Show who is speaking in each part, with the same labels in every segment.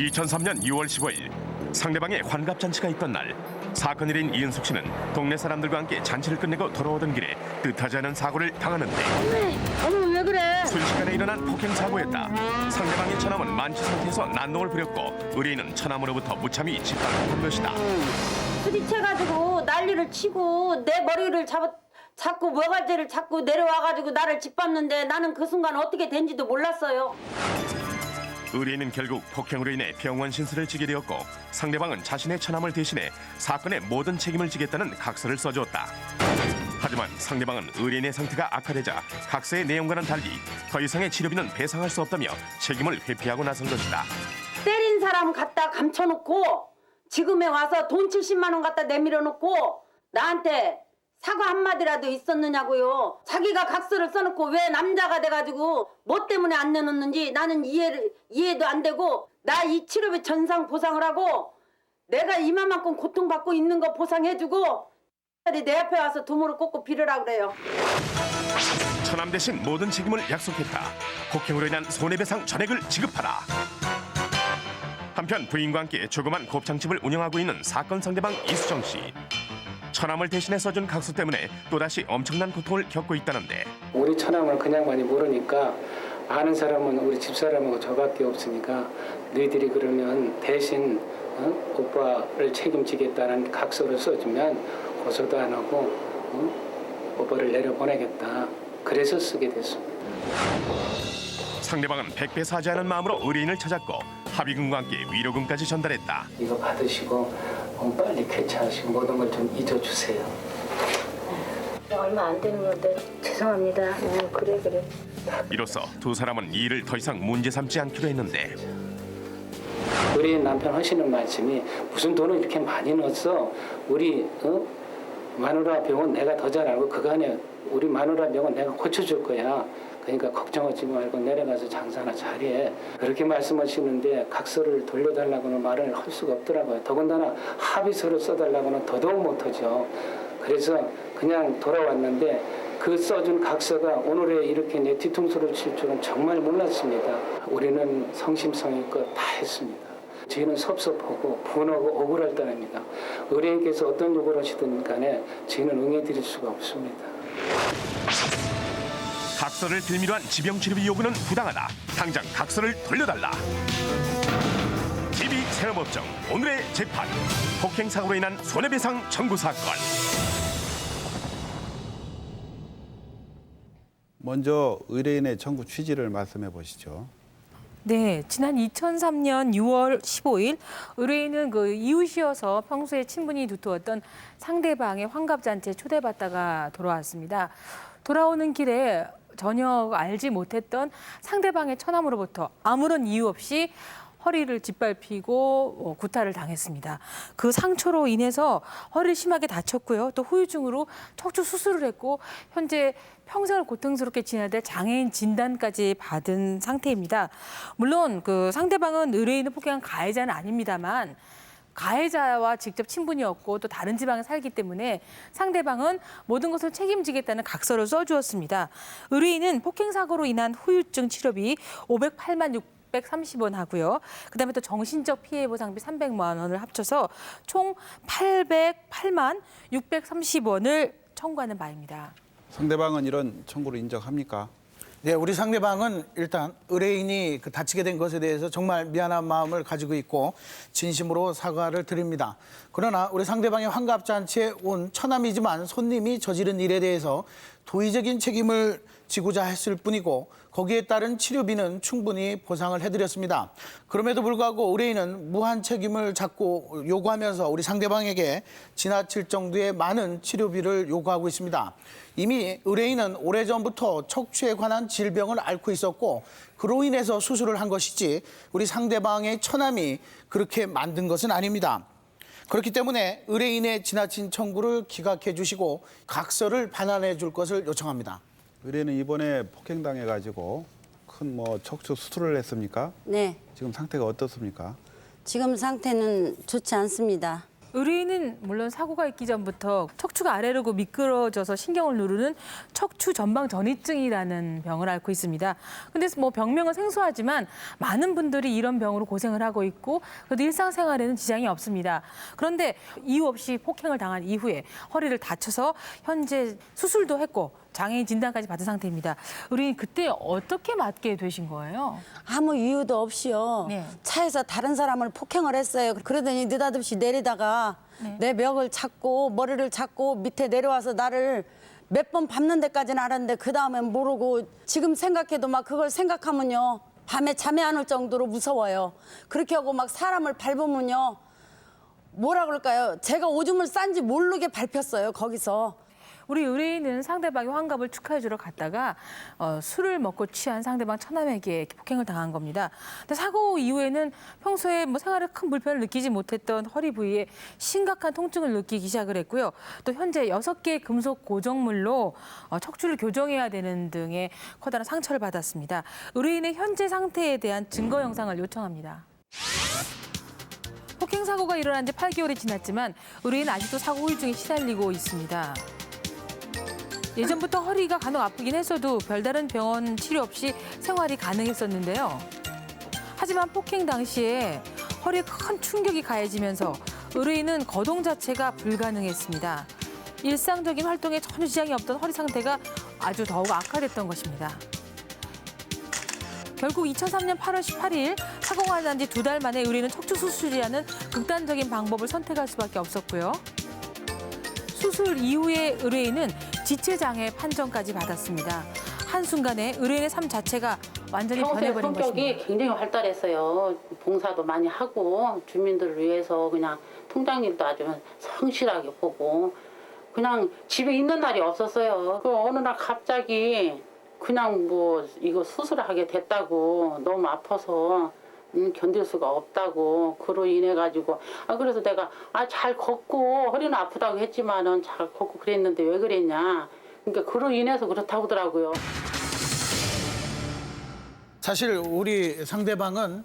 Speaker 1: 2003년 6월 15일 상대방의 환갑잔치가 있던 날, 사건 일인 이은숙 씨는 동네 사람들과 함께 잔치를 끝내고 돌아오던 길에 뜻하지 않은 사고를 당하는데
Speaker 2: 어머 왜 그래?
Speaker 1: 순식간에 일어난 폭행 사고였다. 상대방의 처남은 만취 상태에서 난동을 부렸고 의뢰인은 처남으로부터 무참히 짓밟은 것이다.
Speaker 2: 부딪혀가지고 난리를 치고 내 머리를 잡고 모가지를 잡고 내려와가지고 나를 짓밟는데 나는 그 순간 어떻게 된지도 몰랐어요.
Speaker 1: 의뢰인은 결국 폭행으로 인해 병원 신세를 지게 되었고 상대방은 자신의 처남을 대신해 사건의 모든 책임을 지겠다는 각서를 써주었다. 하지만 상대방은 의뢰인의 상태가 악화되자 각서의 내용과는 달리 더 이상의 치료비는 배상할 수 없다며 책임을 회피하고 나선 것이다.
Speaker 2: 때린 사람 갖다 감춰놓고 지금에 와서 돈 70만 원 갖다 내밀어 놓고 나한테 사과 한마디라도 있었느냐고요. 자기가 각서를 써놓고 왜 남자가 돼가지고 뭐 때문에 안 내놓는지 나는 이해도 안 되고, 나 이 치료비 전상 보상을 하고 내가 이만큼 고통받고 있는 거 보상해주고 내 앞에 와서 두 무릎 꿇고 빌으라 그래요.
Speaker 1: 처남 대신 모든 책임을 약속했다. 폭행으로 인한 손해배상 전액을 지급하라. 한편 부인과 함께 조그만 곱창집을 운영하고 있는 사건 상대방 이수정 씨. 처남을 대신해 써준 각서 때문에 또다시 엄청난 고통을 겪고 있다는데,
Speaker 3: 우리 처남을 그냥 많이 모르니까 아는 사람은 우리 집사람하고 저밖에 없으니까 너희들이 그러면 대신 오빠를 책임지겠다는 각서를 써주면 고소도 안 하고 오빠를 내려보내겠다. 그래서 쓰게 됐습니다.
Speaker 1: 상대방은 백배사죄하는 마음으로 의뢰인을 찾았고 합의금과 함께 위로금까지 전달했다.
Speaker 3: 이거 받으시고 빨리 쾌차하시고 모든 걸 좀 잊어주세요.
Speaker 2: 얼마 안 되는 건데 죄송합니다. 그래.
Speaker 1: 이로써 두 사람은 이 일을 더 이상 문제 삼지 않기로 했는데,
Speaker 3: 우리 남편 하시는 말씀이 무슨 돈을 이렇게 많이 넣었어? 우리 마누라 병은 내가 더 잘 알고 그간에 우리 마누라 병은 내가 고쳐줄 거야. 그러니까 걱정하지 말고 내려가서 장사나 잘해. 그렇게 말씀하시는데 각서를 돌려달라고는 말을 할 수가 없더라고요. 더군다나 합의서를 써달라고는 더더욱 못하죠. 그래서 그냥 돌아왔는데 그 써준 각서가 오늘에 이렇게 내 뒤통수를 칠 줄은 정말 몰랐습니다. 우리는 성심성의껏 다 했습니다. 저희는 섭섭하고 분하고 억울할 따름입니다. 의뢰인께서 어떤 요구를 하시든 간에 저희는 응해드릴 수가 없습니다.
Speaker 1: 각서를 빌미로 한 지병치료비 요구는 부당하다. 당장 각서를 돌려달라. TV 체험업종 오늘의 재판. 폭행사고로 인한 손해배상 청구 사건.
Speaker 4: 먼저 의뢰인의 청구 취지를 말씀해 보시죠.
Speaker 5: 네, 지난 2003년 6월 15일 의뢰인은 그 이웃이어서 평소에 친분이 두터웠던 상대방의 환갑잔치에 초대받다가 돌아왔습니다. 돌아오는 길에 전혀 알지 못했던 상대방의 처남으로부터 아무런 이유 없이 허리를 짓밟히고 구타를 당했습니다. 그 상처로 인해서 허리를 심하게 다쳤고요. 또 후유증으로 척추 수술을 했고 현재 평생을 고통스럽게 지내야 될 장애인 진단까지 받은 상태입니다. 물론 그 상대방은 의뢰인을 폭행한 가해자는 아닙니다만 가해자와 직접 친분이었고 또 다른 지방에 살기 때문에 상대방은 모든 것을 책임지겠다는 각서를 써주었습니다. 의뢰인은 폭행사고로 인한 후유증 치료비 508만 630원 하고요. 그다음에 또 정신적 피해 보상비 300만 원을 합쳐서 총 808만 630원을 청구하는 바입니다.
Speaker 4: 상대방은 이런 청구를 인정합니까?
Speaker 6: 네, 우리 상대방은 일단 의뢰인이 다치게 된 것에 대해서 정말 미안한 마음을 가지고 있고 진심으로 사과를 드립니다. 그러나 우리 상대방의 환갑잔치에 온 처남이지만 손님이 저지른 일에 대해서 도의적인 책임을 지고자 했을 뿐이고 거기에 따른 치료비는 충분히 보상을 해드렸습니다. 그럼에도 불구하고 의뢰인은 무한 책임을 자꾸 요구하면서 우리 상대방에게 지나칠 정도의 많은 치료비를 요구하고 있습니다. 이미 의뢰인은 오래전부터 척추에 관한 질병을 앓고 있었고 그로 인해서 수술을 한 것이지 우리 상대방의 처남이 그렇게 만든 것은 아닙니다. 그렇기 때문에 의뢰인의 지나친 청구를 기각해 주시고 각서를 반환해 줄 것을 요청합니다.
Speaker 4: 의뢰인은 이번에 폭행당해가지고 큰 척추 수술을 했습니까?
Speaker 7: 네,
Speaker 4: 지금 상태가 어떻습니까?
Speaker 7: 지금 상태는 좋지 않습니다.
Speaker 5: 의뢰인은 물론 사고가 있기 전부터 척추가 아래로 미끄러져서 신경을 누르는 척추 전방 전이증이라는 병을 앓고 있습니다. 근데 뭐 병명은 생소하지만 많은 분들이 이런 병으로 고생을 하고 있고 그래도 일상생활에는 지장이 없습니다. 그런데 이유 없이 폭행을 당한 이후에 허리를 다쳐서 현재 수술도 했고 장애인 진단까지 받은 상태입니다. 의뢰인 그때 어떻게 맞게 되신 거예요?
Speaker 2: 아무 이유도 없이요.
Speaker 5: 네.
Speaker 2: 차에서 다른 사람을 폭행을 했어요. 그러더니 느닷없이 내리다가 내 멱을 잡고 머리를 잡고 밑에 내려와서 나를 몇 번 밟는 데까지는 알았는데 그 다음엔 모르고 지금 생각해도 막 그걸 생각하면요. 밤에 잠이 안 올 정도로 무서워요. 그렇게 하고 막 사람을 밟으면요. 뭐라 그럴까요? 제가 오줌을 싼지 모르게 밟혔어요. 거기서.
Speaker 5: 우리 의뢰인은 상대방의 환갑을 축하해주러 갔다가 술을 먹고 취한 상대방 처남에게 폭행을 당한 겁니다. 근데 사고 이후에는 평소에 뭐 생활에 큰 불편을 느끼지 못했던 허리 부위에 심각한 통증을 느끼기 시작을 했고요. 또 현재 6개의 금속 고정물로 척추를 교정해야 되는 등의 커다란 상처를 받았습니다. 의뢰인의 현재 상태에 대한 증거 영상을 요청합니다. 폭행 사고가 일어난 지 8개월이 지났지만 의뢰인은 아직도 사고 후유증에 시달리고 있습니다. 예전부터 허리가 간혹 아프긴 했어도 별다른 병원 치료 없이 생활이 가능했었는데요. 하지만 폭행 당시에 허리에 큰 충격이 가해지면서 의뢰인은 거동 자체가 불가능했습니다. 일상적인 활동에 전혀 지장이 없던 허리 상태가 아주 더욱 악화됐던 것입니다. 결국 2003년 8월 18일 사고가 난 지 2달 만에 의뢰인은 척추 수술이라는 극단적인 방법을 선택할 수밖에 없었고요. 수술 이후에 의뢰인은 지체장애 판정까지 받았습니다. 한순간에 의뢰인의 삶 자체가 완전히
Speaker 7: 평소에
Speaker 5: 변해버린
Speaker 7: 성격이
Speaker 5: 것입니다.
Speaker 7: 굉장히 활달했어요. 봉사도 많이 하고 주민들을 위해서 그냥 통장일도 아주 성실하게 보고 그냥 집에 있는 날이 없었어요. 그 어느 날 갑자기 그냥 뭐 이거 수술하게 됐다고 너무 아파서 견딜 수가 없다고 그로 인해 가지고 그래서 내가 잘 걷고 허리는 아프다고 했지만은 잘 걷고 그랬는데 왜 그랬냐 그러니까 그로 인해서 그렇다고 하더라고요.
Speaker 6: 사실 우리 상대방은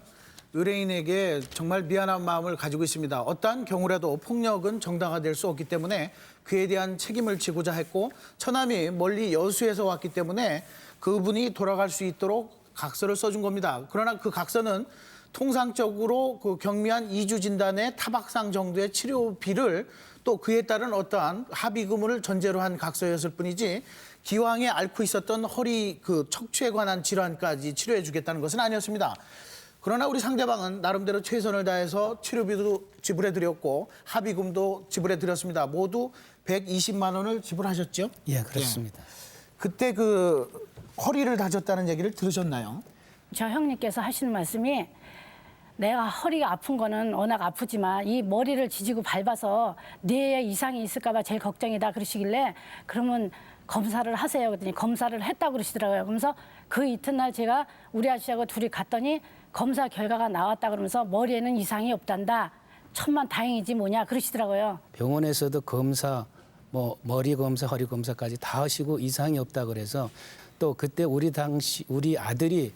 Speaker 6: 의뢰인에게 정말 미안한 마음을 가지고 있습니다. 어떠한 경우라도 폭력은 정당화될 수 없기 때문에 그에 대한 책임을 지고자 했고 처남이 멀리 여수에서 왔기 때문에 그분이 돌아갈 수 있도록 각서를 써준 겁니다. 그러나 그 각서는 통상적으로 그 경미한 이주 진단의 타박상 정도의 치료비를 또 그에 따른 어떠한 합의금을 전제로 한 각서였을 뿐이지 기왕에 앓고 있었던 허리 그 척추에 관한 질환까지 치료해 주겠다는 것은 아니었습니다. 그러나 우리 상대방은 나름대로 최선을 다해서 치료비도 지불해 드렸고 합의금도 지불해 드렸습니다. 모두 120만 원을 지불하셨죠?
Speaker 3: 예, 그렇습니다.
Speaker 6: 그때 그 허리를 다쳤다는 얘기를 들으셨나요?
Speaker 8: 저 형님께서 하시는 말씀이 내가 허리가 아픈 거는 워낙 아프지만 이 머리를 지지고 밟아서 뇌에 이상이 있을까 봐 제일 걱정이다 그러시길래 그러면 검사를 하세요. 그랬더니 검사를 했다고 그러시더라고요. 그러면서 그 이튿날 제가 우리 아저씨하고 둘이 갔더니 검사 결과가 나왔다 그러면서 머리에는 이상이 없단다. 천만 다행이지 뭐냐 그러시더라고요.
Speaker 3: 병원에서도 검사, 뭐 머리 검사, 허리 검사까지 다 하시고 이상이 없다 그래서 또 그때 우리 아들이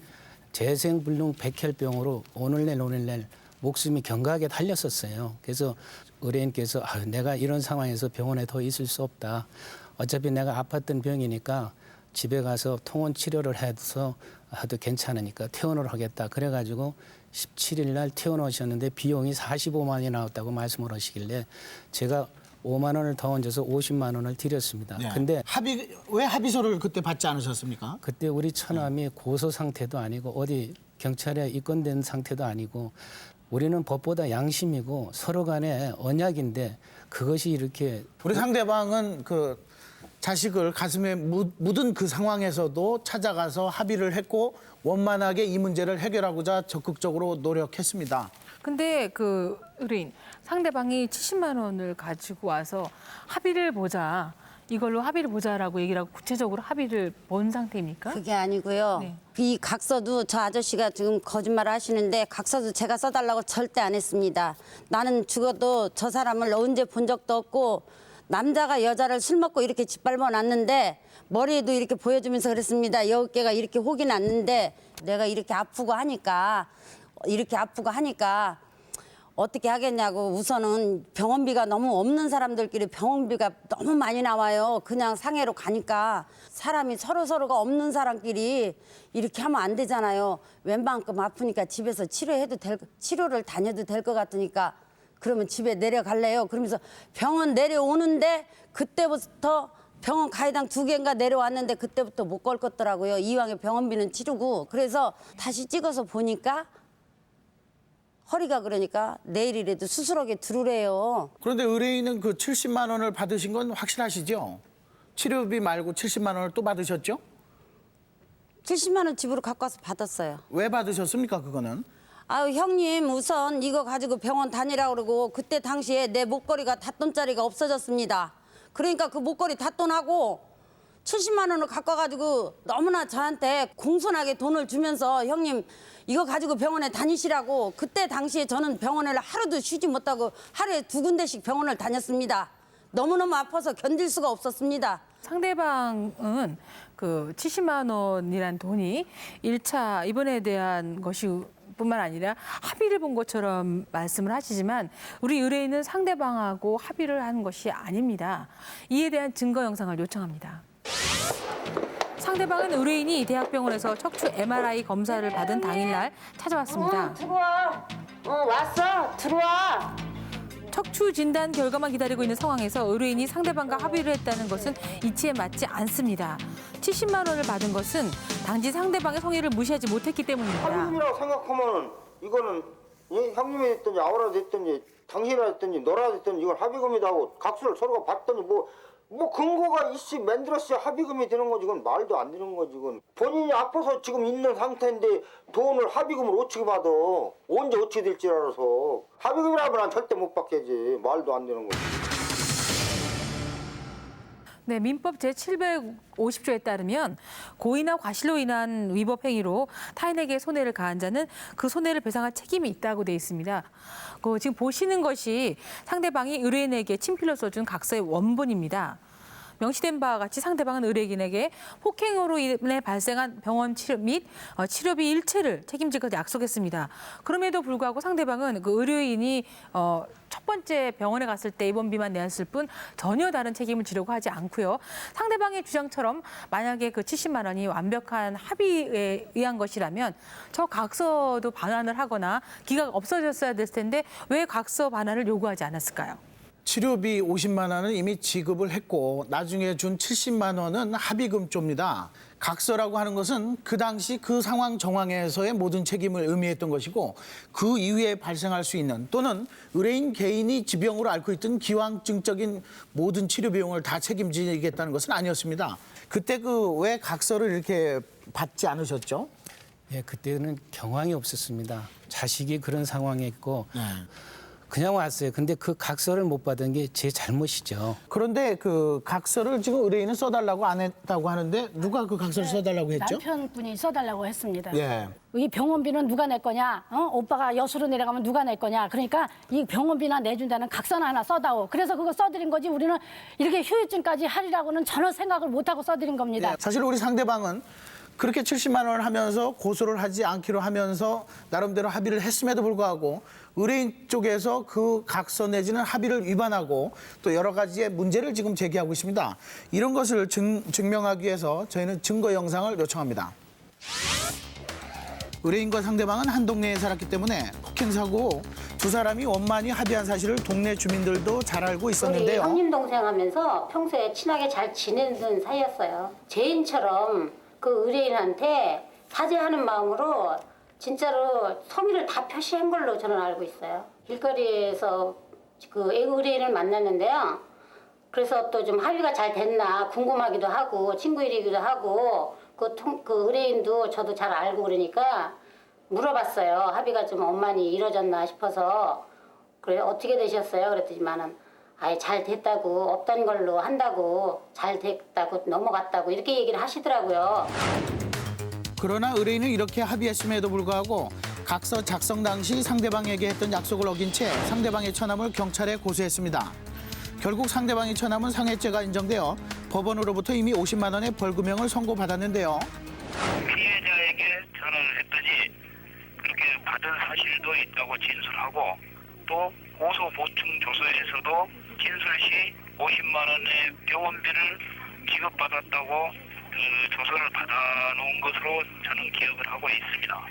Speaker 3: 재생불능 백혈병으로 오늘날 목숨이 경각에 달렸었어요. 그래서 의뢰인께서 내가 이런 상황에서 병원에 더 있을 수 없다. 어차피 내가 아팠던 병이니까 집에 가서 통원 치료를 해서 해도 괜찮으니까 퇴원을 하겠다. 그래가지고 17일 날 퇴원하셨는데 비용이 45만 원이 나왔다고 말씀을 하시길래 제가 5만 원을 더 얹어서 50만 원을 드렸습니다. 근데
Speaker 6: 왜 합의서를 그때 받지 않으셨습니까?
Speaker 3: 그때 우리 처남이 고소 상태도 아니고 어디 경찰에 입건된 상태도 아니고 우리는 법보다 양심이고 서로 간에 언약인데 그것이 이렇게
Speaker 6: 우리 상대방은 그 자식을 가슴에 묻은 그 상황에서도 찾아가서 합의를 했고 원만하게 이 문제를 해결하고자 적극적으로 노력했습니다.
Speaker 5: 근데 그 의뢰인 상대방이 70만 원을 가지고 와서 합의를 보자. 이걸로 합의를 보자라고 얘기를 하고 구체적으로 합의를 본 상태입니까?
Speaker 2: 그게 아니고요.
Speaker 5: 네.
Speaker 2: 이 각서도 저 아저씨가 지금 거짓말을 하시는데 각서도 제가 써달라고 절대 안 했습니다. 나는 죽어도 저 사람을 언제 본 적도 없고 남자가 여자를 술 먹고 이렇게 짓밟아 놨는데 머리에도 이렇게 보여주면서 그랬습니다. 여기가 이렇게 혹이 났는데 내가 이렇게 아프고 하니까 어떻게 하겠냐고 우선은 병원비가 너무 없는 사람들끼리 병원비가 너무 많이 나와요. 그냥 상해로 가니까 사람이 서로가 없는 사람끼리 이렇게 하면 안 되잖아요. 웬만큼 아프니까 집에서 치료를 다녀도 될 것 같으니까 그러면 집에 내려갈래요. 그러면서 병원 내려오는데 그때부터 병원 가이당 2개인가 내려왔는데 그때부터 못 걸 것더라고요. 이왕에 병원비는 치르고. 그래서 다시 찍어서 보니까 허리가 그러니까 내일이라도 수술하게 들으래요.
Speaker 6: 그런데 의뢰인은 그 70만 원을 받으신 건 확실하시죠? 치료비 말고 70만 원을 또 받으셨죠?
Speaker 2: 70만 원 집으로 갖고 와서 받았어요.
Speaker 6: 왜 받으셨습니까, 그거는?
Speaker 2: 아유 형님 우선 이거 가지고 병원 다니라고 그러고 그때 당시에 내 목걸이가 닷돈짜리가 없어졌습니다. 그러니까 그 목걸이 닷돈하고 70만 원을 갖고 와가지고 너무나 저한테 공손하게 돈을 주면서 형님 이거 가지고 병원에 다니시라고 그때 당시에 저는 병원을 하루도 쉬지 못하고 하루에 2군데씩 병원을 다녔습니다. 너무너무 아파서 견딜 수가 없었습니다.
Speaker 5: 상대방은 그 70만 원이란 돈이 1차 입원에 대한 것이 뿐만 아니라 합의를 본 것처럼 말씀을 하시지만 우리 의뢰인은 상대방하고 합의를 한 것이 아닙니다. 이에 대한 증거 영상을 요청합니다. 상대방은 의뢰인이 대학병원에서 척추 MRI 검사를 받은 당일날 찾아왔습니다.
Speaker 2: 들어와. 왔어. 들어와.
Speaker 5: 척추 진단 결과만 기다리고 있는 상황에서 의뢰인이 상대방과 합의를 했다는 것은 이치에 맞지 않습니다. 70만 원을 받은 것은 당시 상대방의 성의를 무시하지 못했기 때문입니다.
Speaker 9: 합의금이라고 생각하면 이거는 형님이 됐든지 아우라 됐든지 당신이라 됐든지 너라 됐든지 이건 합의금이다 하고 각서를 서로가 받더니 뭐 근거가 있이 만들었어야 합의금이 되는 거지. 이건 말도 안 되는 거지. 이건 본인이 아파서 지금 있는 상태인데 돈을 합의금을 어떻게 받아. 언제 어떻게 될지 알아서. 합의금이라면 난 절대 못 받겠지. 말도 안 되는 거지.
Speaker 5: 네, 민법 제750조에 따르면 고의나 과실로 인한 위법 행위로 타인에게 손해를 가한 자는 그 손해를 배상할 책임이 있다고 돼 있습니다. 지금 보시는 것이 상대방이 의뢰인에게 친필로 써준 각서의 원본입니다. 명시된 바와 같이 상대방은 의뢰인에게 폭행으로 인해 발생한 병원 치료 및 치료비 일체를 책임질 것을 약속했습니다. 그럼에도 불구하고 상대방은 그 의료인이 첫 번째 병원에 갔을 때 입원비만 내었을 뿐 전혀 다른 책임을 지려고 하지 않고요. 상대방의 주장처럼 만약에 그 70만 원이 완벽한 합의에 의한 것이라면 저 각서도 반환을 하거나 기각 없어졌어야 됐을 텐데 왜 각서 반환을 요구하지 않았을까요?
Speaker 6: 치료비 50만 원은 이미 지급을 했고 나중에 준 70만 원은 합의금조입니다. 각서라고 하는 것은 그 당시 그 상황 정황에서의 모든 책임을 의미했던 것이고 그 이후에 발생할 수 있는 또는 의뢰인 개인이 지병으로 앓고 있던 기왕증적인 모든 치료 비용을 다 책임지겠다는 것은 아니었습니다. 그때 왜 각서를 이렇게 받지 않으셨죠?
Speaker 3: 예, 그때는 경황이 없었습니다. 자식이 그런 상황에 있고 그냥 왔어요. 근데 그 각서를 못 받은 게 제 잘못이죠.
Speaker 6: 그런데 그 각서를 지금 의뢰인은 써달라고 안 했다고 하는데 누가 그 각서를 써달라고 했죠?
Speaker 8: 남편분이 써달라고 했습니다.
Speaker 6: 예.
Speaker 8: 이 병원비는 누가 낼 거냐? 오빠가 여수로 내려가면 누가 낼 거냐? 그러니까 이 병원비나 내준다는 각서나 하나 써다오. 그래서 그거 써드린 거지 우리는 이렇게 후유증까지 하리라고는 전혀 생각을 못하고 써드린 겁니다.
Speaker 6: 사실 우리 상대방은 그렇게 70만 원을 하면서 고소를 하지 않기로 하면서 나름대로 합의를 했음에도 불구하고 의뢰인 쪽에서 그 각서 내지는 합의를 위반하고 또 여러 가지의 문제를 지금 제기하고 있습니다. 이런 것을 증명하기 위해서 저희는 증거 영상을 요청합니다. 의뢰인과 상대방은 한 동네에 살았기 때문에 폭행 사고 두 사람이 원만히 합의한 사실을 동네 주민들도 잘 알고 있었는데요.
Speaker 7: 우리 형님 동생 하면서 평소에 친하게 잘 지내는 사이였어요. 제인처럼 그 의뢰인한테 사죄하는 마음으로 진짜로 성의를 다 표시한 걸로 저는 알고 있어요. 길거리에서 그 의뢰인을 만났는데요. 그래서 또 좀 합의가 잘 됐나 궁금하기도 하고 친구 일이기도 하고 그 의뢰인도 저도 잘 알고 그러니까 물어봤어요. 합의가 좀 원만히 이루어졌나 싶어서. 그래 어떻게 되셨어요? 그랬더니만은 아예 잘 됐다고 없던 걸로 한다고 잘 됐다고 넘어갔다고 이렇게 얘기를 하시더라고요.
Speaker 6: 그러나 의뢰인은 이렇게 합의했음에도 불구하고 각서 작성 당시 상대방에게 했던 약속을 어긴 채 상대방의 처남을 경찰에 고소했습니다. 결국 상대방의 처남은 상해죄가 인정되어 법원으로부터 이미 50만 원의 벌금형을 선고받았는데요.
Speaker 10: 피해자에게 전화를 했더니 그렇게 받은 사실도 있다고 진술하고 또 고소 보충 조서에서도 진술 시 50만 원의 병원비를 지급받았다고 조서를 받아놓은 것으로 저는 기억을 하고 있습니다.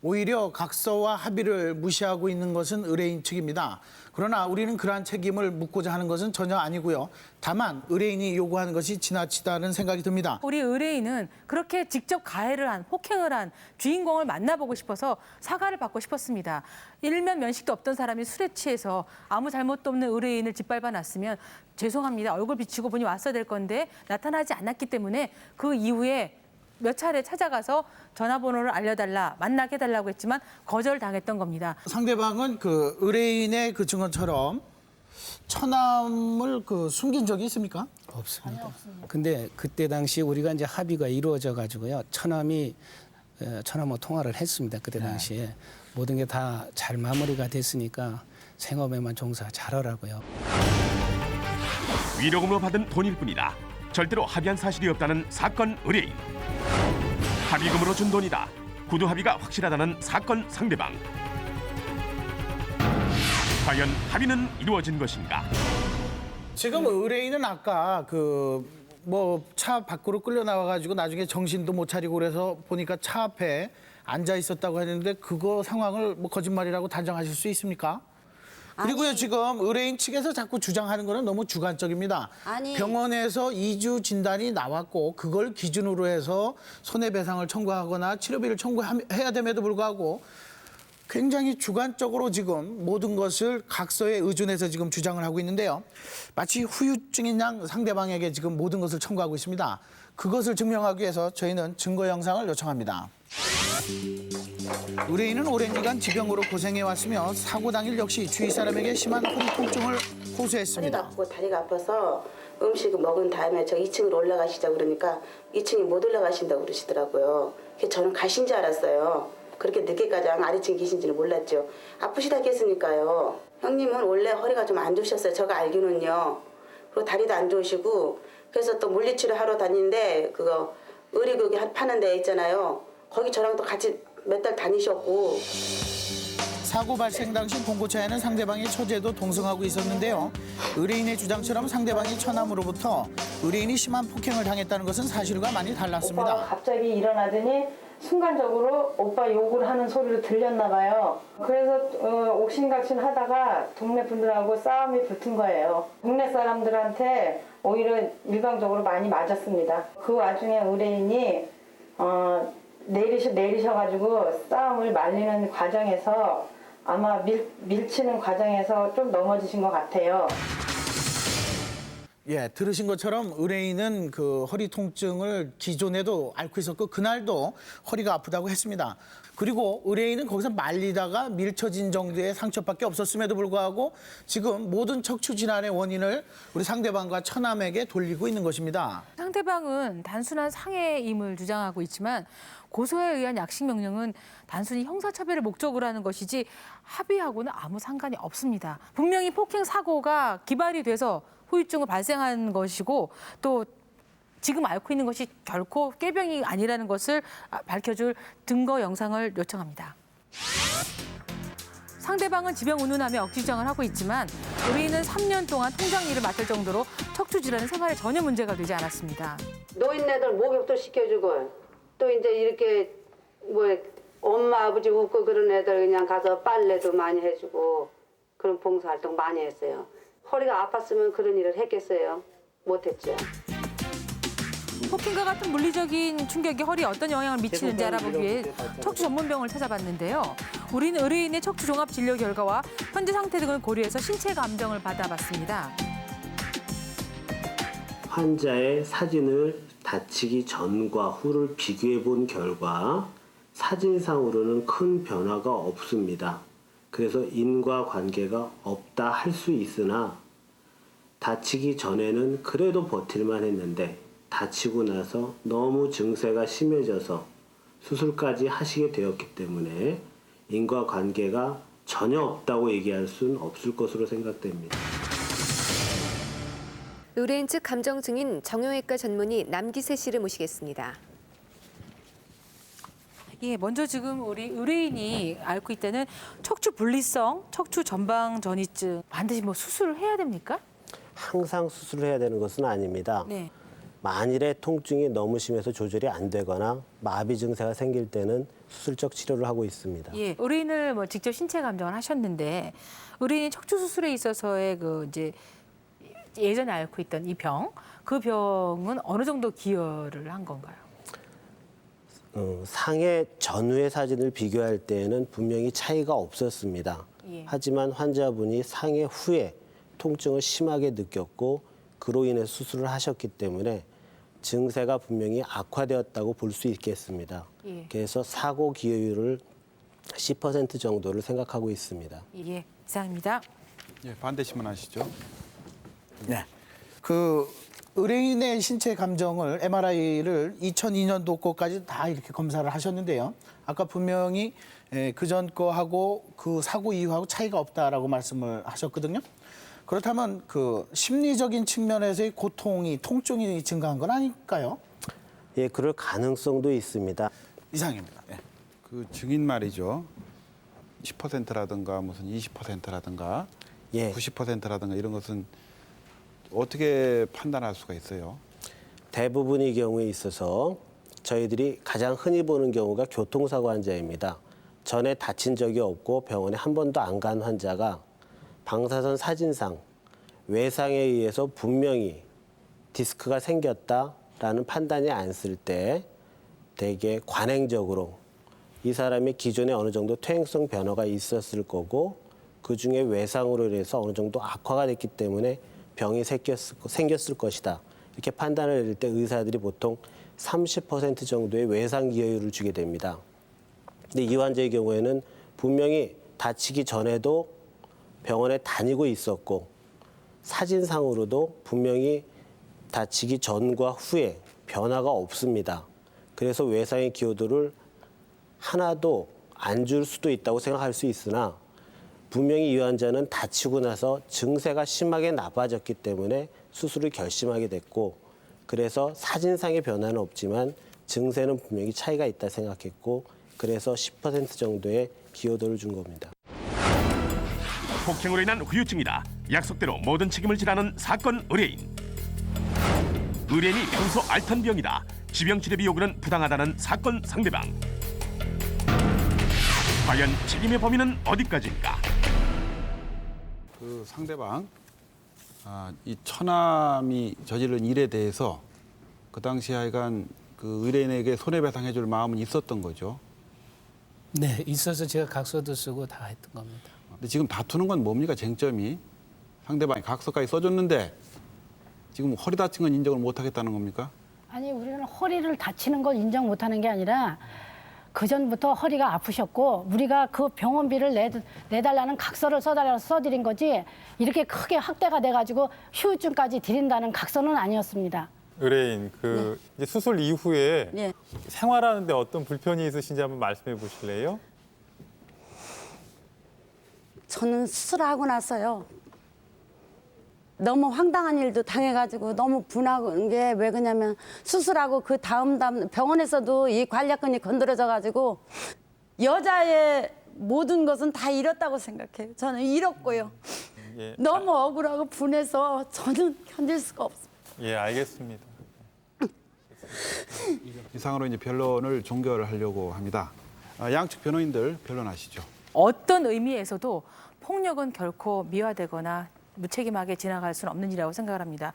Speaker 6: 오히려 각서와 합의를 무시하고 있는 것은 의뢰인 측입니다. 그러나 우리는 그러한 책임을 묻고자 하는 것은 전혀 아니고요. 다만 의뢰인이 요구하는 것이 지나치다는 생각이 듭니다.
Speaker 5: 우리 의뢰인은 그렇게 직접 가해를 한, 폭행을 한 주인공을 만나보고 싶어서 사과를 받고 싶었습니다. 일면 면식도 없던 사람이 술에 취해서 아무 잘못도 없는 의뢰인을 짓밟아 놨으면 죄송합니다. 얼굴 비치고 분이 왔어야 될 건데 나타나지 않았기 때문에 그 이후에 몇 차례 찾아가서 전화번호를 알려달라, 만나게 해달라고 했지만 거절당했던 겁니다.
Speaker 6: 상대방은 그 의뢰인의 그 증언처럼 처남을 숨긴 적이 있습니까?
Speaker 3: 없습니다. 근데 그때 당시 우리가 이제 합의가 이루어져 가지고요. 처남이 처남하고 통화를 했습니다. 그때 당시에 모든 게 다 잘 마무리가 됐으니까 생업에만 종사 잘하라고요.
Speaker 1: 위로금으로 받은 돈일 뿐이다. 절대로 합의한 사실이 없다는 사건 의뢰인. 합의금으로 준 돈이다. 구두 합의가 확실하다는 사건 상대방. 과연 합의는 이루어진 것인가?
Speaker 6: 지금 의뢰인은 아까 차 밖으로 끌려 나와가지고 나중에 정신도 못 차리고 그래서 보니까 차 앞에 앉아 있었다고 했는데 그거 상황을 거짓말이라고 단정하실 수 있습니까? 그리고요, 지금 의뢰인 측에서 자꾸 주장하는 거는 너무 주관적입니다. 병원에서 2주 진단이 나왔고 그걸 기준으로 해서 손해배상을 청구하거나 치료비를 청구해야 됨에도 불구하고 굉장히 주관적으로 지금 모든 것을 각서에 의존해서 지금 주장을 하고 있는데요. 마치 후유증인 양 상대방에게 지금 모든 것을 청구하고 있습니다. 그것을 증명하기 위해서 저희는 증거 영상을 요청합니다. 의뢰인은 오랜 기간 지병으로 고생해왔으며 사고 당일 역시 주위 사람에게 심한 허리 통증을 호소했습니다.
Speaker 11: 허리가 아프고 다리가 아파서 음식을 먹은 다음에 저 2층으로 올라가시자고 그러니까 2층에 못 올라가신다고 그러시더라고요. 그래서 저는 가신 줄 알았어요. 그렇게 늦게까지 아래층 계신지는 몰랐죠. 아프시다고 했으니까요. 형님은 원래 허리가 좀 안 좋으셨어요. 제가 알기는요. 그리고 다리도 안 좋으시고 그래서 또 물리치료 하러 다니는데 그거 의료기기 파는 데 있잖아요. 거기 저랑 또 같이 몇 달 다니셨고.
Speaker 6: 사고 발생 당시 봉고차에는 상대방의 처제도 동승하고 있었는데요. 의뢰인의 주장처럼 상대방이 처남으로부터 의뢰인이 심한 폭행을 당했다는 것은 사실과 많이 달랐습니다.
Speaker 12: 오빠가 갑자기 일어나더니 순간적으로 오빠 욕을 하는 소리로 들렸나 봐요. 그래서 옥신각신 하다가 동네 분들하고 싸움이 붙은 거예요. 동네 사람들한테 오히려 일방적으로 많이 맞았습니다. 그 와중에 의뢰인이 내리셔가지고 싸움을 말리는 과정에서 아마 밀치는 과정에서 좀 넘어지신 것 같아요.
Speaker 6: 예, 들으신 것처럼 의뢰인은 그 허리 통증을 기존에도 앓고 있었고 그날도 허리가 아프다고 했습니다. 그리고 의뢰인은 거기서 말리다가 밀쳐진 정도의 상처밖에 없었음에도 불구하고 지금 모든 척추 질환의 원인을 우리 상대방과 처남에게 돌리고 있는 것입니다.
Speaker 5: 상대방은 단순한 상해임을 주장하고 있지만 고소에 의한 약식 명령은 단순히 형사처벌을 목적으로 하는 것이지 합의하고는 아무 상관이 없습니다. 분명히 폭행 사고가 기발이 돼서 후유증을 발생한 것이고 또 지금 앓고 있는 것이 결코 꾀병이 아니라는 것을 밝혀줄 증거 영상을 요청합니다. 상대방은 지병 운운하며 억지 주장을 하고 있지만 의뢰인은 3년 동안 통장 일을 맡을 정도로 척추 질환은 생활에 전혀 문제가 되지 않았습니다.
Speaker 2: 노인네들 목욕도 시켜주고 또 이제 이렇게 엄마 아버지 웃고 그런 애들 그냥 가서 빨래도 많이 해주고 그런 봉사활동 많이 했어요. 허리가 아팠으면 그런 일을 했겠어요? 못했죠.
Speaker 5: 폭행과 같은 물리적인 충격이 허리에 어떤 영향을 미치는지 알아보기 위해 척추 전문병원을 찾아봤는데요. 우리는 의뢰인의 척추 종합 진료 결과와 현재 상태 등을 고려해서 신체 감정을 받아봤습니다.
Speaker 13: 환자의 사진을 다치기 전과 후를 비교해 본 결과 사진상으로는 큰 변화가 없습니다. 그래서 인과관계가 없다 할 수 있으나 다치기 전에는 그래도 버틸만 했는데 다치고 나서 너무 증세가 심해져서 수술까지 하시게 되었기 때문에 인과관계가 전혀 없다고 얘기할 수는 없을 것으로 생각됩니다.
Speaker 14: 의뢰인 측 감정 증인 정형외과 전문의 남기세 씨를 모시겠습니다.
Speaker 5: 예, 먼저 지금 우리 의뢰인이 앓고 있다는 척추 분리성, 척추 전방 전이증 반드시 뭐 수술을 해야 됩니까?
Speaker 13: 항상 수술을 해야 되는 것은 아닙니다.
Speaker 5: 네.
Speaker 13: 만일에 통증이 너무 심해서 조절이 안 되거나 마비 증세가 생길 때는 수술적 치료를 하고 있습니다.
Speaker 5: 예, 의뢰인을 뭐 직접 신체 감정을 하셨는데 의뢰인 척추 수술에 있어서의 그 이제 예전에 앓고 있던 이 병, 그 병은 어느 정도 기여를 한 건가요?
Speaker 13: 상해 전후의 사진을 비교할 때에는 분명히 차이가 없었습니다.
Speaker 5: 예.
Speaker 13: 하지만 환자분이 상해 후에 통증을 심하게 느꼈고 그로 인해 수술을 하셨기 때문에 증세가 분명히 악화되었다고 볼 수 있겠습니다.
Speaker 5: 예.
Speaker 13: 그래서 사고 기여율을 10% 정도를 생각하고 있습니다.
Speaker 5: 예, 이상입니다.
Speaker 4: 예, 반대 신문하시죠.
Speaker 6: 네. 그 의뢰인의 신체 감정을 MRI를 2002년도 거까지 다 이렇게 검사를 하셨는데요. 아까 분명히 그전 거하고 그 사고 이후하고 차이가 없다라고 말씀을 하셨거든요. 그렇다면 그 심리적인 측면에서의 고통이 통증이 증가한 건 아닐까요?
Speaker 13: 예, 그럴 가능성도 있습니다.
Speaker 6: 이상입니다. 예.
Speaker 4: 그 증인 말이죠. 10%라든가 무슨 20%라든가
Speaker 13: 예.
Speaker 4: 90%라든가 이런 것은 어떻게 판단할 수가 있어요?
Speaker 13: 대부분의 경우에 있어서 저희들이 가장 흔히 보는 경우가 교통사고 환자입니다. 전에 다친 적이 없고 병원에 한 번도 안 간 환자가 방사선 사진상 외상에 의해서 분명히 디스크가 생겼다라는 판단이 안 쓸 때 되게 관행적으로 이 사람이 기존에 어느 정도 퇴행성 변화가 있었을 거고 그중에 외상으로 인해서 어느 정도 악화가 됐기 때문에 병이 생겼을 것이다. 이렇게 판단을 내릴 때 의사들이 보통 30% 정도의 외상 기여율을 주게 됩니다. 근데 이 환자의 경우에는 분명히 다치기 전에도 병원에 다니고 있었고 사진상으로도 분명히 다치기 전과 후에 변화가 없습니다. 그래서 외상의 기여도를 하나도 안 줄 수도 있다고 생각할 수 있으나 분명히 이 환자는 다치고 나서 증세가 심하게 나빠졌기 때문에 수술을 결심하게 됐고 그래서 사진상의 변화는 없지만 증세는 분명히 차이가 있다 생각했고 그래서 10% 정도의 기여도를 준 겁니다.
Speaker 1: 폭행으로 인한 후유증이다. 약속대로 모든 책임을 지라는 사건 의뢰인. 의뢰인이 평소 앓던 병이다. 지병치료비 요구는 부당하다는 사건 상대방. 과연 책임의 범위는 어디까지일까?
Speaker 4: 그 상대방 이 처남이 저지른 일에 대해서 그 당시 하여간 그 의뢰인에게 손해배상해줄 마음은 있었던 거죠.
Speaker 3: 네, 있어서 제가 각서도 쓰고 다 했던 겁니다.
Speaker 4: 근데 지금 다투는 건 뭡니까 쟁점이? 상대방이 각서까지 써줬는데 지금 허리 다친 건 인정을 못하겠다는 겁니까?
Speaker 8: 아니 우리는 허리를 다치는 걸 인정 못하는 게 아니라 그 전부터 허리가 아프셨고 우리가 그 병원비를 내달라는 각서를 써달라고 써드린 거지 이렇게 크게 확대가 돼가지고 후유증까지 드린다는 각서는 아니었습니다.
Speaker 14: 의뢰인 이제 수술 이후에
Speaker 2: 네.
Speaker 14: 생활하는데 어떤 불편이 있으신지 한번 말씀해 보실래요?
Speaker 2: 저는 수술하고 나서요. 너무 황당한 일도 당해가지고 너무 분한 게 왜 그러냐면 수술하고 그 다음 병원에서도 이 관략근이 건드려져가지고 여자의 모든 것은 다 잃었다고 생각해요. 저는 잃었고요.
Speaker 14: 예,
Speaker 2: 너무 억울하고 분해서 저는 견딜 수가 없어요.
Speaker 14: 예, 알겠습니다.
Speaker 4: 이상으로 이제 변론을 종결하려고 합니다. 양측 변호인들 변론하시죠.
Speaker 5: 어떤 의미에서도 폭력은 결코 미화되거나 무책임하게 지나갈 수는 없는 일이라고 생각을 합니다.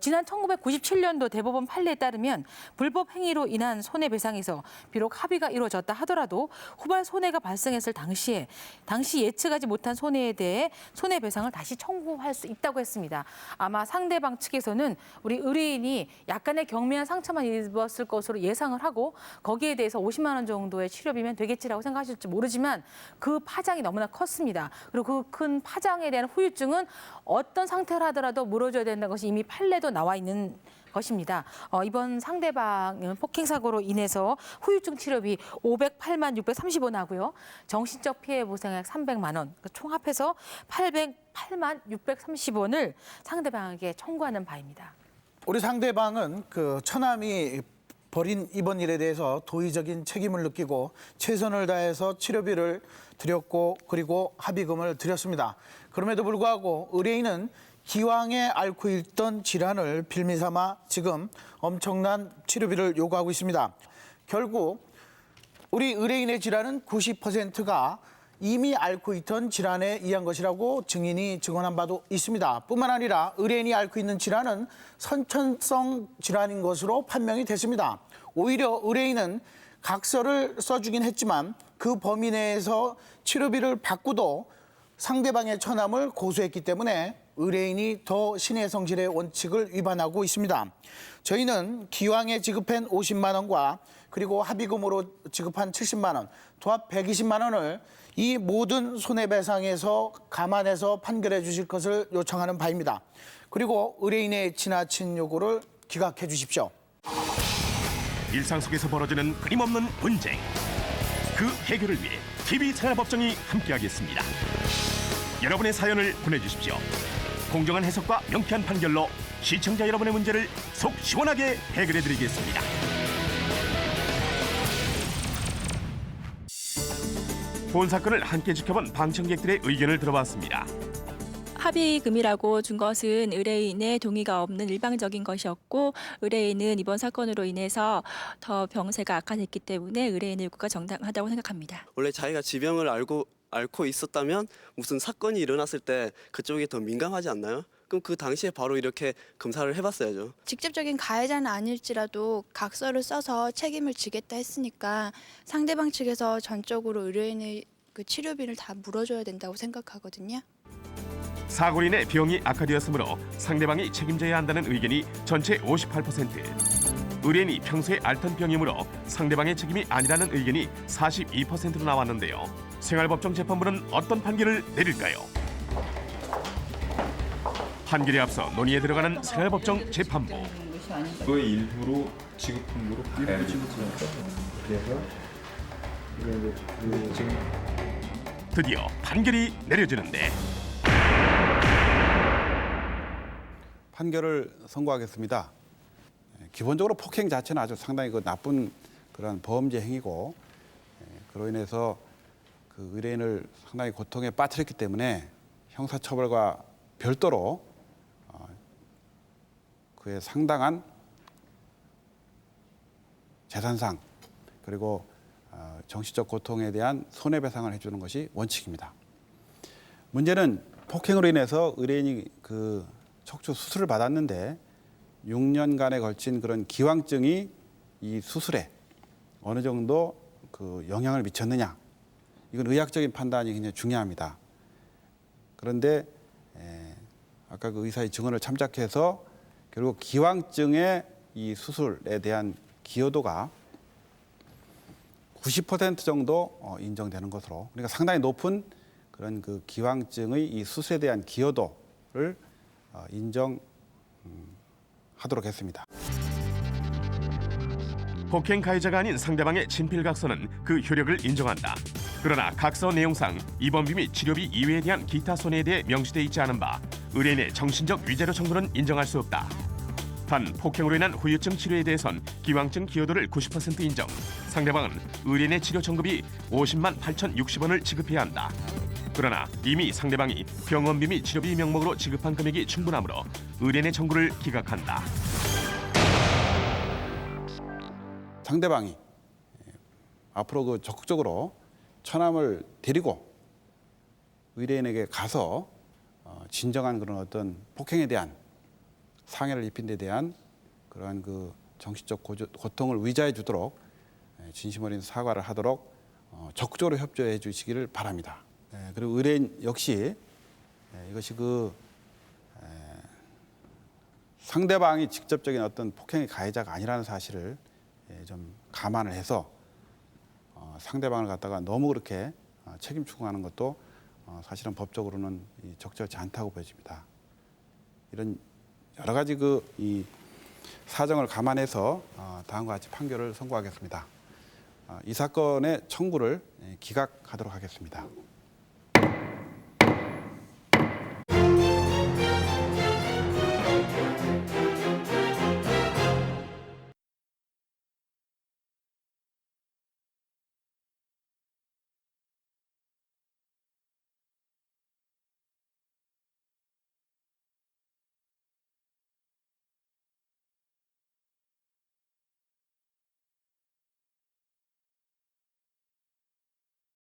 Speaker 5: 지난 1997년도 대법원 판례에 따르면 불법 행위로 인한 손해배상에서 비록 합의가 이루어졌다 하더라도 후발 손해가 발생했을 당시 예측하지 못한 손해에 대해 손해배상을 다시 청구할 수 있다고 했습니다. 아마 상대방 측에서는 우리 의뢰인이 약간의 경미한 상처만 입었을 것으로 예상을 하고 거기에 대해서 50만 원 정도의 치료비면 되겠지라고 생각하실지 모르지만 그 파장이 너무나 컸습니다. 그리고 그 큰 파장에 대한 후유증은 어떤 상태를 하더라도 물어줘야 된다는 것이 이미 판례도 나와 있는 것입니다. 이번 상대방은 폭행사고로 인해서 후유증 치료비 508만 630원 하고요. 정신적 피해 보상액 300만 원, 총 합해서 808만 630원을 상대방에게 청구하는 바입니다.
Speaker 6: 우리 상대방은 그 처남이 벌인 이번 일에 대해서 도의적인 책임을 느끼고 최선을 다해서 치료비를 드렸고 그리고 합의금을 드렸습니다. 그럼에도 불구하고 의뢰인은 기왕에 앓고 있던 질환을 빌미삼아 지금 엄청난 치료비를 요구하고 있습니다. 결국 우리 의뢰인의 질환은 90%가 이미 앓고 있던 질환에 의한 것이라고 증인이 증언한 바도 있습니다. 뿐만 아니라 의뢰인이 앓고 있는 질환은 선천성 질환인 것으로 판명이 됐습니다. 오히려 의뢰인은 각서를 써주긴 했지만 그 범위 내에서 치료비를 받고도 상대방의 처남을 고소했기 때문에 의뢰인이 더 신의 성질의 원칙을 위반하고 있습니다. 저희는 기왕에 지급한 50만 원과 그리고 합의금으로 지급한 70만 원, 도합 120만 원을 이 모든 손해배상에서 감안해서 판결해 주실 것을 요청하는 바입니다. 그리고 의뢰인의 지나친 요구를 기각해 주십시오.
Speaker 1: 일상 속에서 벌어지는 끊임없는 분쟁. 그 해결을 위해 TV생활법정이 함께하겠습니다. 여러분의 사연을 보내주십시오. 공정한 해석과 명쾌한 판결로 시청자 여러분의 문제를 속 시원하게 해결해드리겠습니다. 본 사건을 함께 지켜본 방청객들의 의견을 들어봤습니다.
Speaker 15: 합의금이라고 준 것은 의뢰인의 동의가 없는 일방적인 것이었고 의뢰인은 이번 사건으로 인해서 더 병세가 악화됐기 때문에 의뢰인의 요구가 정당하다고 생각합니다.
Speaker 16: 원래 자기가 지병을 앓고 있었다면 무슨 사건이 일어났을 때 그쪽이 더 민감하지 않나요? 그럼 그 당시에 바로 이렇게 검사를 해봤어야죠.
Speaker 17: 직접적인 가해자는 아닐지라도 각서를 써서 책임을 지겠다 했으니까 상대방 측에서 전적으로 의뢰인의 그 치료비를 다 물어줘야 된다고 생각하거든요.
Speaker 1: 사고로 인해 병이 악화되었으므로 상대방이 책임져야 한다는 의견이 전체 58%, 의뢰인이 평소에 앓던 병이므로 상대방의 책임이 아니라는 의견이 42%로 나왔는데요. 생활법정 재판부는 어떤 판결을 내릴까요? 판결에 앞서 논의에 들어가는 생활법정 재판부.
Speaker 18: 그거의 일부로 지급금으로 일부 지급금이니까 그래서 지금
Speaker 1: 드디어 판결이 내려지는데
Speaker 4: 판결을 선고하겠습니다. 기본적으로 폭행 자체는 아주 상당히 나쁜 그런 범죄 행위고 그로 인해서 그 의뢰인을 상당히 고통에 빠뜨렸기 때문에 형사처벌과 별도로 그에 상당한 재산상 그리고 정신적 고통에 대한 손해배상을 해주는 것이 원칙입니다. 문제는 폭행으로 인해서 의뢰인이 그 척추 수술을 받았는데 6년간에 걸친 그런 기왕증이 이 수술에 어느 정도 그 영향을 미쳤느냐, 이건 의학적인 판단이 굉장히 중요합니다. 그런데 아까 그 의사의 증언을 참작해서 결국 기왕증의 이 수술에 대한 기여도가 90% 정도 인정되는 것으로, 그러니까 상당히 높은 그런 그 기왕증의 이 수술에 대한 기여도를 인정하도록 했습니다.
Speaker 1: 폭행 가해자가 아닌 상대방의 친필각서는 그 효력을 인정한다. 그러나 각서 내용상 입원비 및 치료비 이외에 대한 기타 손해에 대해 명시돼 있지 않은 바 의뢰인의 정신적 위자료 청구는 인정할 수 없다. 단 폭행으로 인한 후유증 치료에 대해선 기왕증 기여도를 90% 인정. 상대방은 의뢰인의 치료 청구비 50만 8,060원을 지급해야 한다. 그러나 이미 상대방이 병원비 및 치료비 명목으로 지급한 금액이 충분하므로 의뢰인의 청구를 기각한다.
Speaker 4: 상대방이 앞으로 그 적극적으로 처남을 데리고 의뢰인에게 가서 진정한 그런 어떤 폭행에 대한 상해를 입힌 데 대한 그러한 그 정신적 고통을 위자해 주도록 진심 어린 사과를 하도록 적극적으로 협조해 주시기를 바랍니다. 그리고 의뢰인 역시 이것이 그 상대방이 직접적인 어떤 폭행의 가해자가 아니라는 사실을 좀 감안을 해서 상대방을 갖다가 너무 그렇게 책임 추궁하는 것도 사실은 법적으로는 적절치 않다고 보여집니다. 이런 여러 가지 이 사정을 감안해서 다음과 같이 판결을 선고하겠습니다. 이 사건의 청구를 기각하도록 하겠습니다.